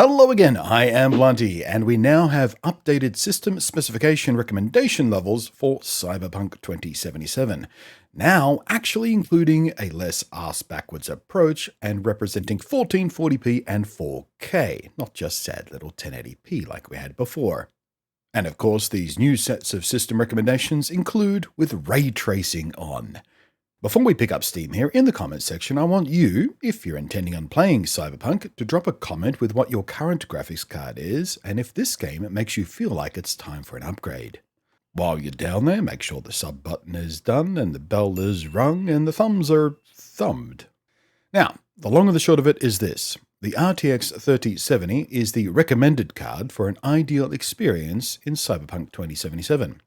Hello again, I am Blunty, and we now have updated system specification recommendation levels for Cyberpunk 2077. Now actually including a less arse-backwards approach and representing 1440p and 4K, not just sad little 1080p like we had before. And of course, these new sets of system recommendations include with ray tracing on. Before we pick up steam here, in the comments section, I want you, if you're intending on playing Cyberpunk, to drop a comment with what your current graphics card is, and if this game makes you feel like it's time for an upgrade. While you're down there, make sure the sub button is done, and the bell is rung, and the thumbs are thumbed. Now, the long and the short of it is this. The RTX 3070 is the recommended card for an ideal experience in Cyberpunk 2077.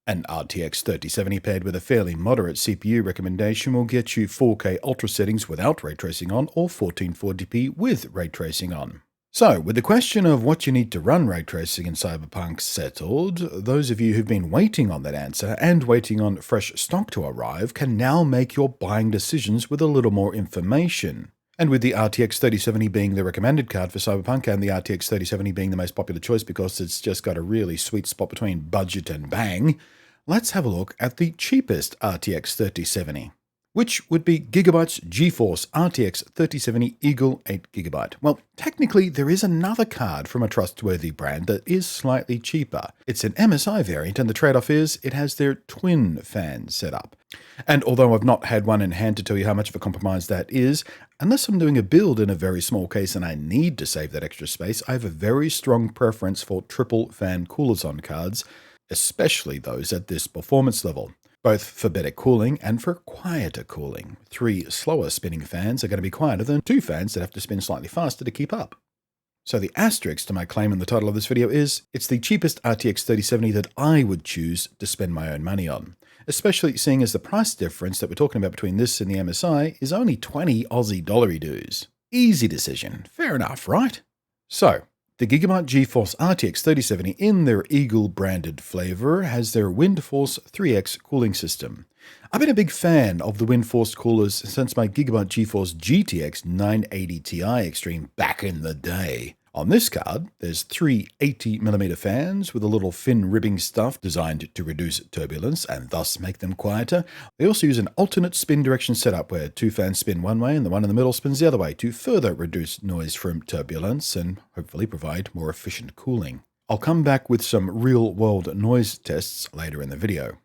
An RTX 3070 paired with a fairly moderate CPU recommendation will get you 4K ultra settings without ray tracing on or 1440p with ray tracing on. So, with the question of what you need to run ray tracing in Cyberpunk settled, those of you who've been waiting on that answer and waiting on fresh stock to arrive can now make your buying decisions with a little more information. And with the RTX 3070 being the recommended card for Cyberpunk and the RTX 3070 being the most popular choice because it's just got a really sweet spot between budget and bang, let's have a look at the cheapest RTX 3070, which would be Gigabyte's GeForce RTX 3070 Eagle 8GB. Well, technically there is another card from a trustworthy brand that is slightly cheaper. It's an MSI variant, and the trade-off is it has their twin fan setup. And although I've not had one in hand to tell you how much of a compromise that is, unless I'm doing a build in a very small case and I need to save that extra space, I have a very strong preference for triple fan coolers on cards, especially those at this performance level, both for better cooling and for quieter cooling. 3 slower spinning fans are going to be quieter than 2 fans that have to spin slightly faster to keep up. So the asterisk to my claim in the title of this video is, it's the cheapest RTX 3070 that I would choose to spend my own money on, especially seeing as the price difference that we're talking about between this and the MSI is only 20 Aussie dollary dues. Easy decision, fair enough, right? So, the Gigabyte GeForce RTX 3070 in their Eagle branded flavor has their WindForce 3X cooling system. I've been a big fan of the WindForce coolers since my Gigabyte GeForce GTX 980 Ti Extreme back in the day. On this card, there's 3 80mm fans with a little fin ribbing stuff designed to reduce turbulence and thus make them quieter. They also use an alternate spin direction setup where 2 fans spin one way and the one in the middle spins the other way to further reduce noise from turbulence and hopefully provide more efficient cooling. I'll come back with some real-world noise tests later in the video.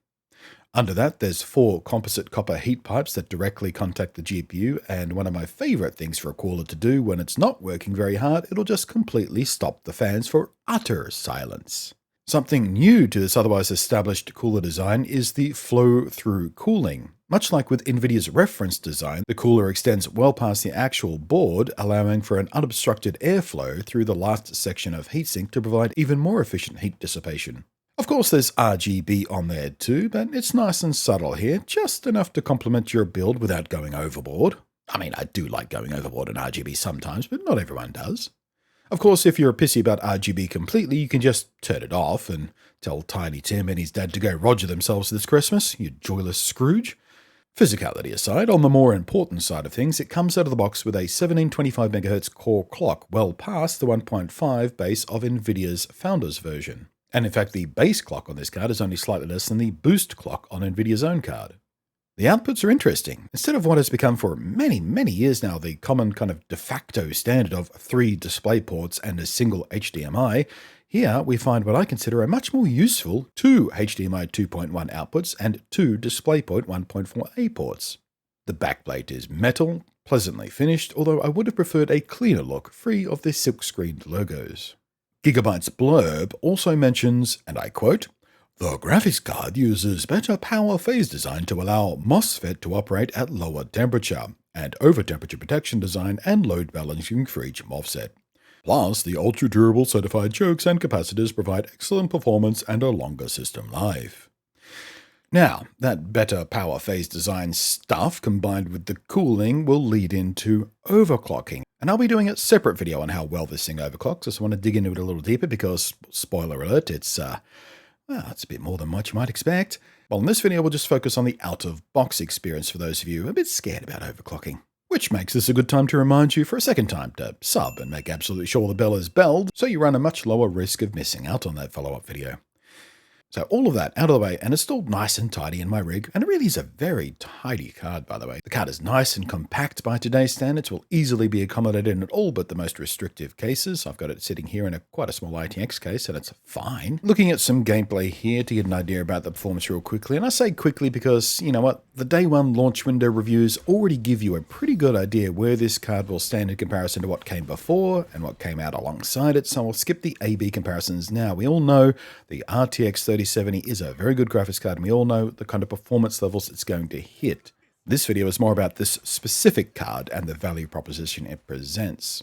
Under that, there's 4 composite copper heat pipes that directly contact the GPU, and one of my favorite things for a cooler to do when it's not working very hard, it'll just completely stop the fans for utter silence. Something new to this otherwise established cooler design is the flow-through cooling. Much like with NVIDIA's reference design, the cooler extends well past the actual board, allowing for an unobstructed airflow through the last section of heatsink to provide even more efficient heat dissipation. Of course, there's RGB on there too, but it's nice and subtle here, just enough to complement your build without going overboard. I mean, I do like going overboard in RGB sometimes, but not everyone does. Of course, if you're pissy about RGB completely, you can just turn it off and tell Tiny Tim and his dad to go Roger themselves this Christmas, you joyless Scrooge. Physicality aside, on the more important side of things, it comes out of the box with a 1725MHz core clock, well past the 1.5 base of NVIDIA's Founders version. And in fact, the base clock on this card is only slightly less than the boost clock on NVIDIA's own card. The outputs are interesting. Instead of what has become for many, many years now the common kind of de facto standard of 3 display ports and a single HDMI, here we find what I consider a much more useful 2 HDMI 2.1 outputs and 2 DisplayPort 1.4a ports. The backplate is metal, pleasantly finished, although I would have preferred a cleaner look, free of the silk-screened logos. Gigabyte's blurb also mentions, and I quote, "The graphics card uses better power phase design to allow MOSFET to operate at lower temperature, and over-temperature protection design and load balancing for each MOSFET. Plus, the ultra-durable certified chokes and capacitors provide excellent performance and a longer system life." Now, that better power phase design stuff combined with the cooling will lead into overclocking. And I'll be doing a separate video on how well this thing overclocks. I just want to dig into it a little deeper because, spoiler alert, it's a bit more than what you might expect. Well, in this video, we'll just focus on the out-of-box experience for those of you a bit scared about overclocking. Which makes this a good time to remind you for a second time to sub and make absolutely sure the bell is belled so you run a much lower risk of missing out on that follow-up video. So all of that out of the way, and it's still nice and tidy in my rig, and it really is a very tidy card, by the way. The card is nice and compact by today's standards, will easily be accommodated in all but the most restrictive cases. I've got it sitting here in quite a small RTX case, and it's fine. Looking at some gameplay here to get an idea about the performance real quickly, and I say quickly because, you know what, the day one launch window reviews already give you a pretty good idea where this card will stand in comparison to what came before and what came out alongside it, so I'll skip the A-B comparisons now. We all know the RTX 3070 is a very good graphics card, and we all know the kind of performance levels it's going to hit. This video is more about this specific card and the value proposition it presents.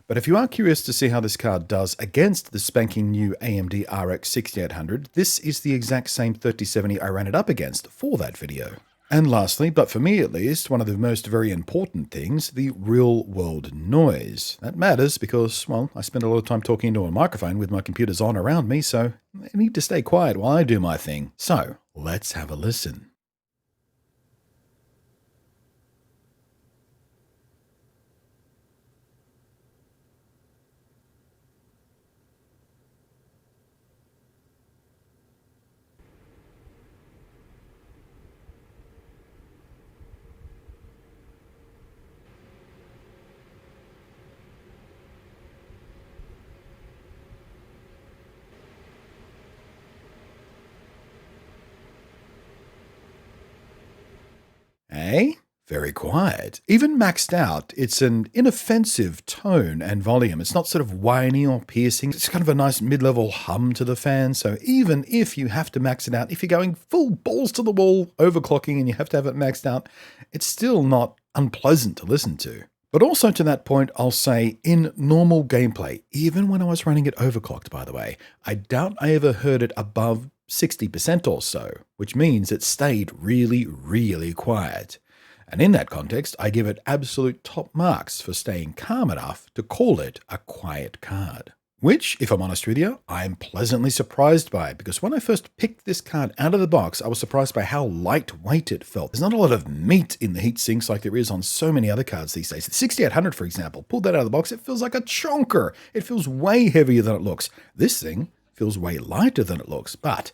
But if you are curious to see how this card does against the spanking new AMD RX 6800, this is the exact same 3070 I ran it up against for that video. And lastly, but for me at least, one of the most very important things, the real-world noise. That matters because, well, I spend a lot of time talking into a microphone with my computers on around me, so I need to stay quiet while I do my thing. So, let's have a listen. Eh? Very quiet. Even maxed out, it's an inoffensive tone and volume. It's not sort of whiny or piercing. It's kind of a nice mid-level hum to the fan. So even if you have to max it out, if you're going full balls to the wall, overclocking, and you have to have it maxed out, it's still not unpleasant to listen to. But also to that point, I'll say in normal gameplay, even when I was running it overclocked, by the way, I doubt I ever heard it above 60% or so, which means it stayed really, really quiet. And in that context, I give it absolute top marks for staying calm enough to call it a quiet card. Which, if I'm honest with you, I'm pleasantly surprised by, because when I first picked this card out of the box, I was surprised by how lightweight it felt. There's not a lot of meat in the heat sinks like there is on so many other cards these days. The 6800, for example, pulled that out of the box, it feels like a chonker. It feels way heavier than it looks. This thing feels way lighter than it looks, but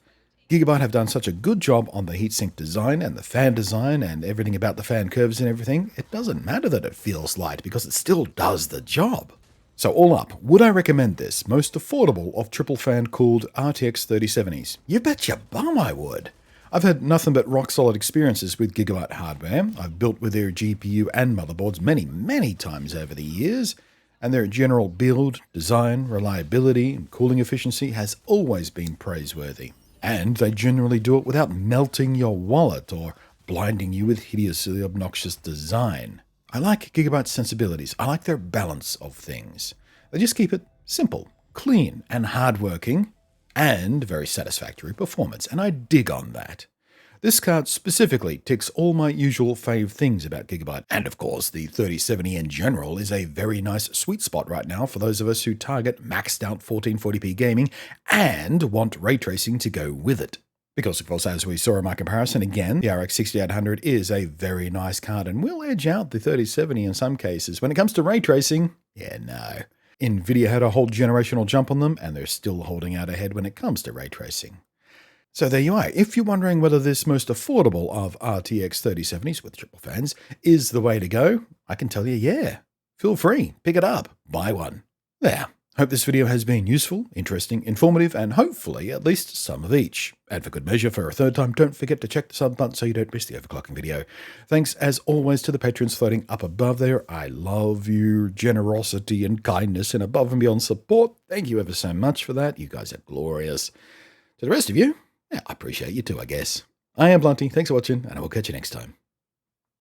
Gigabyte have done such a good job on the heatsink design and the fan design and everything about the fan curves and everything, it doesn't matter that it feels light because it still does the job. So all up, would I recommend this most affordable of triple fan cooled RTX 3070s? You bet your bum I would. I've had nothing but rock solid experiences with Gigabyte hardware. I've built with their GPU and motherboards many times over the years, and their general build, design, reliability, and cooling efficiency has always been praiseworthy. And they generally do it without melting your wallet or blinding you with hideously obnoxious design. I like Gigabyte's sensibilities. I like their balance of things. They just keep it simple, clean, and hardworking, and very satisfactory performance, and I dig on that. This card specifically ticks all my usual fave things about Gigabyte, and of course the 3070 in general is a very nice sweet spot right now for those of us who target maxed out 1440p gaming and want ray tracing to go with it. Because of course, as we saw in my comparison, again, the RX 6800 is a very nice card and will edge out the 3070 in some cases. When it comes to ray tracing, yeah, no. Nvidia had a whole generational jump on them, and they're still holding out ahead when it comes to ray tracing. So there you are. If you're wondering whether this most affordable of RTX 3070s with triple fans is the way to go, I can tell you, yeah. Feel free, pick it up, buy one. There. Hope this video has been useful, interesting, informative, and hopefully at least some of each. And for good measure, for a third time, don't forget to check the sub button so you don't miss the overclocking video. Thanks as always to the patrons floating up above there. I love your generosity and kindness and above and beyond support. Thank you ever so much for that. You guys are glorious. To the rest of you, yeah, I appreciate you too, I guess. I am Blunty. Thanks for watching, and I will catch you next time.